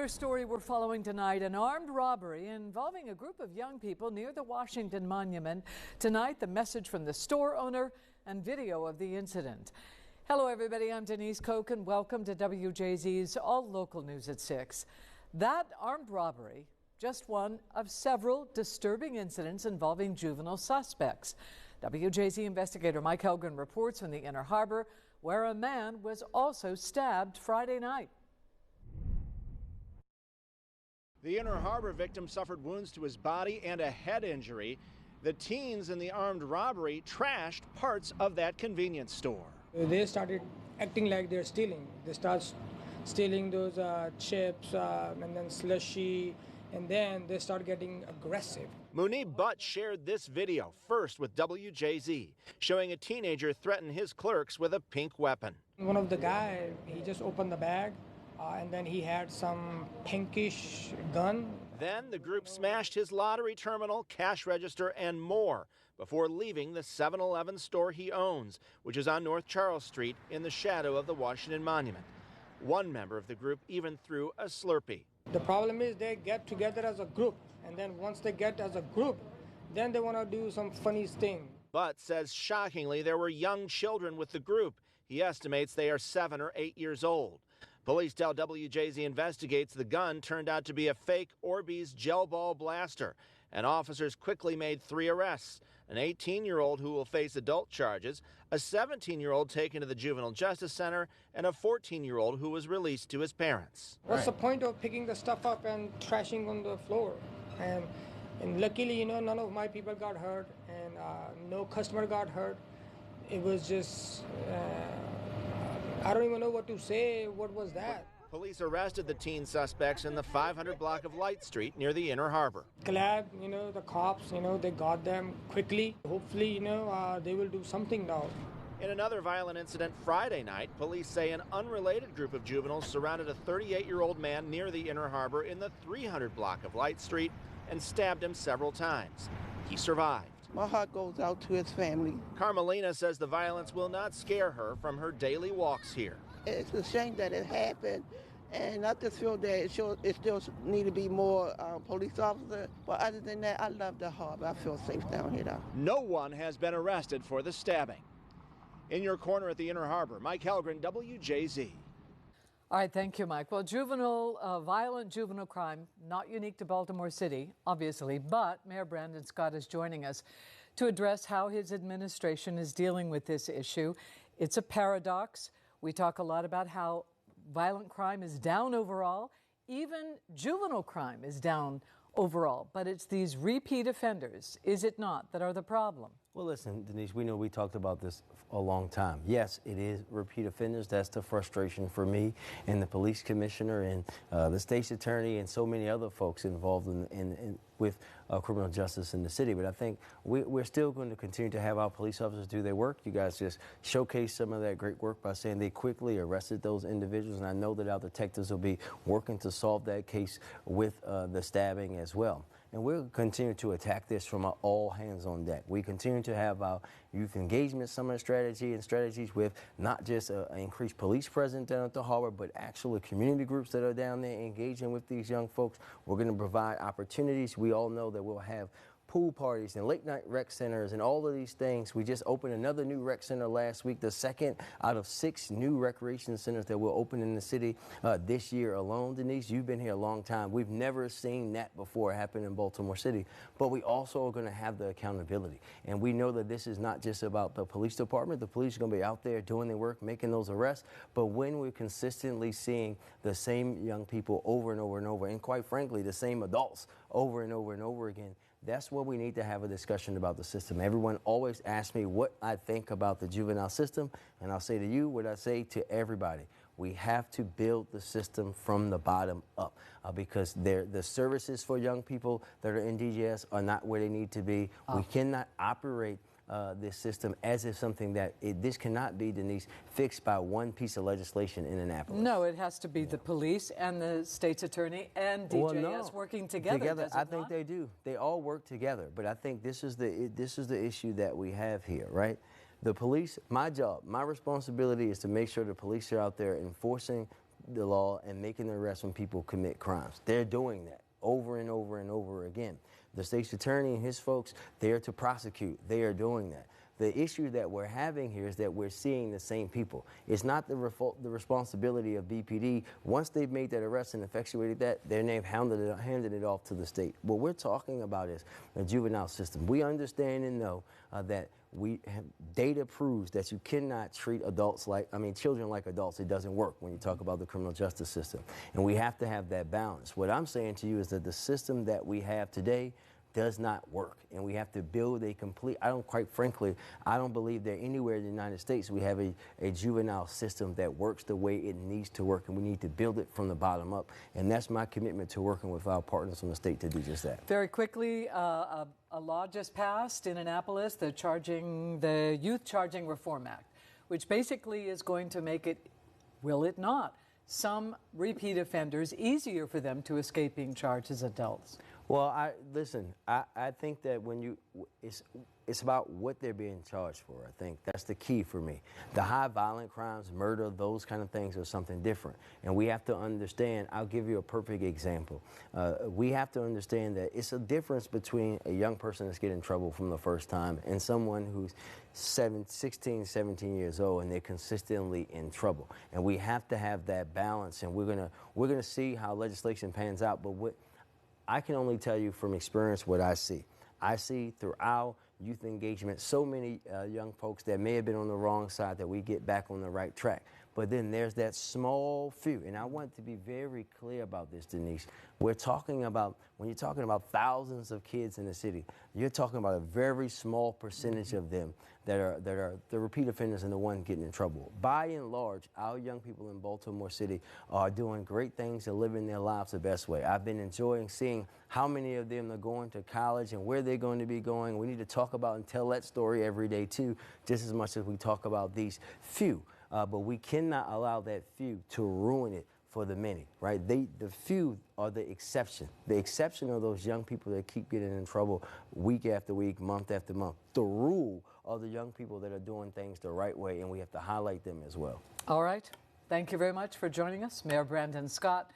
Our story we're following tonight, an armed robbery involving a group of young people near the Washington Monument. Tonight, the message from the store owner and video of the incident. Hello, everybody. I'm Denise Koch, and welcome to WJZ's All Local News at 6. That armed robbery, just one of several disturbing incidents involving juvenile suspects. WJZ investigator Mike Helgren reports from the Inner Harbor, where a man was also stabbed Friday night. The Inner Harbor victim suffered wounds to his body and a head injury. The teens in the armed robbery trashed parts of that convenience store. They started acting like they're stealing. They start stealing those chips and then slushy, and then they start getting aggressive. Munib Butt shared this video first with WJZ, showing a teenager threaten his clerks with a pink weapon. One of the guys, he just opened the bag, and then he had some pinkish gun. Then the group smashed his lottery terminal, cash register, and more before leaving the 7-Eleven store he owns, which is on North Charles Street in the shadow of the Washington Monument. One member of the group even threw a Slurpee. The problem is they get together as a group, and then once they get as a group, then they want to do some funny thing. Butt says shockingly there were young children with the group. He estimates they are 7 or 8 years old. Police tell WJZ investigates the gun turned out to be a fake Orbeez gel ball blaster, and officers quickly made 3 arrests: an 18-year-old who will face adult charges, a 17-year-old taken to the Juvenile Justice Center, and a 14-year-old who was released to his parents. What's the point of picking the stuff up and trashing on the floor? And luckily, none of my people got hurt, and no customer got hurt. It was just, I don't even know what to say. What was that? Police arrested the teen suspects in the 500 block of Light Street near the Inner Harbor. Glad, the cops, they got them quickly. Hopefully, they will do something now. In another violent incident Friday night, police say an unrelated group of juveniles surrounded a 38-year-old man near the Inner Harbor in the 300 block of Light Street and stabbed him several times. He survived. My heart goes out to his family. Carmelina says the violence will not scare her from her daily walks here. It's a shame that it happened, and I just feel that it still need to be more police officers. But other than that, I love the harbor. I feel safe down here now. No one has been arrested for the stabbing. In your corner at the Inner Harbor, Mike Helgren, WJZ. All right, thank you, Mike. Well, violent juvenile crime, not unique to Baltimore City, obviously, but Mayor Brandon Scott is joining us to address how his administration is dealing with this issue. It's a paradox. We talk a lot about how violent crime is down overall. Even juvenile crime is down overall, but it's these repeat offenders, is it not, that are the problem? Well, listen, Denise, we know we talked about this a long time. Yes, it is repeat offenders. That's the frustration for me and the police commissioner and the state's attorney and so many other folks involved with criminal justice in the city. But I think we're still going to continue to have our police officers do their work. You guys just showcase some of that great work by saying they quickly arrested those individuals. And I know that our detectives will be working to solve that case with the stabbing as well. And we'll continue to attack this from our all hands on deck. We continue to have our youth engagement summer strategies with not just an increased police presence down at the harbor, but actually community groups that are down there engaging with these young folks. We're going to provide opportunities. We all know that we'll have pool parties and late night rec centers and all of these things. We just opened another new rec center last week, the second out of 6 new recreation centers that will open in the city this year alone. Denise, you've been here a long time. We've never seen that before happen in Baltimore City, but we also are going to have the accountability. And we know that this is not just about the police department. The police are going to be out there doing their work, making those arrests, but when we're consistently seeing the same young people over and over and over, and quite frankly, the same adults over and over and over again, that's what we need to have a discussion about the system. Everyone always asks me what I think about the juvenile system, and I'll say to you what I say to everybody. We have to build the system from the bottom up because the services for young people that are in DJS are not where they need to be. We cannot operate this system as if something that this cannot be, Denise, fixed by one piece of legislation in Annapolis. No, it has to be the police and the state's attorney and DJS working together. I think they do. They all work together. But I think this is the issue that we have here, right? The police, my job, my responsibility is to make sure the police are out there enforcing the law and making arrests when people commit crimes. They're doing that over and over and over again. The state's attorney and his folks, they're to prosecute. They are doing that. The issue that we're having here is that we're seeing the same people. It's not the responsibility of BPD. Once they've made that arrest and effectuated that, then they've handed it off to the state. What we're talking about is the juvenile system. We understand and know that data proves that you cannot treat children like adults. It doesn't work when you talk about the criminal justice system. And we have to have that balance. What I'm saying to you is that the system that we have today does not work, and we have to build a complete, I don't believe that anywhere in the United States we have a juvenile system that works the way it needs to work, and we need to build it from the bottom up. And that's my commitment to working with our partners from the state to do just that. Very quickly, a law just passed in Annapolis, the Youth Charging Reform Act, which basically is going to make it, will it not, some repeat offenders easier for them to escape being charged as adults. Well, I think that it's about what they're being charged for. I think that's the key for me. The high violent crimes, murder, those kind of things are something different. And we have to understand, I'll give you a perfect example. We have to understand that it's a difference between a young person that's getting in trouble from the first time and someone who's 16, 17 years old and they're consistently in trouble. And we have to have that balance, and we're gonna see how legislation pans out. But what I can only tell you from experience what I see. I see through our youth engagement so many young folks that may have been on the wrong side that we get back on the right track. But then there's that small few, and I want to be very clear about this, Denise. We're talking about, when you're talking about thousands of kids in the city, you're talking about a very small percentage of them that are the repeat offenders and the ones getting in trouble. By and large, our young people in Baltimore City are doing great things and living their lives the best way. I've been enjoying seeing how many of them are going to college and where they're going to be going. We need to talk about and tell that story every day too, just as much as we talk about these few. But we cannot allow that few to ruin it for the many, right? The few are the exception. The exception are those young people that keep getting in trouble week after week, month after month. The rule are the young people that are doing things the right way, and we have to highlight them as well. All right. Thank you very much for joining us, Mayor Brandon Scott.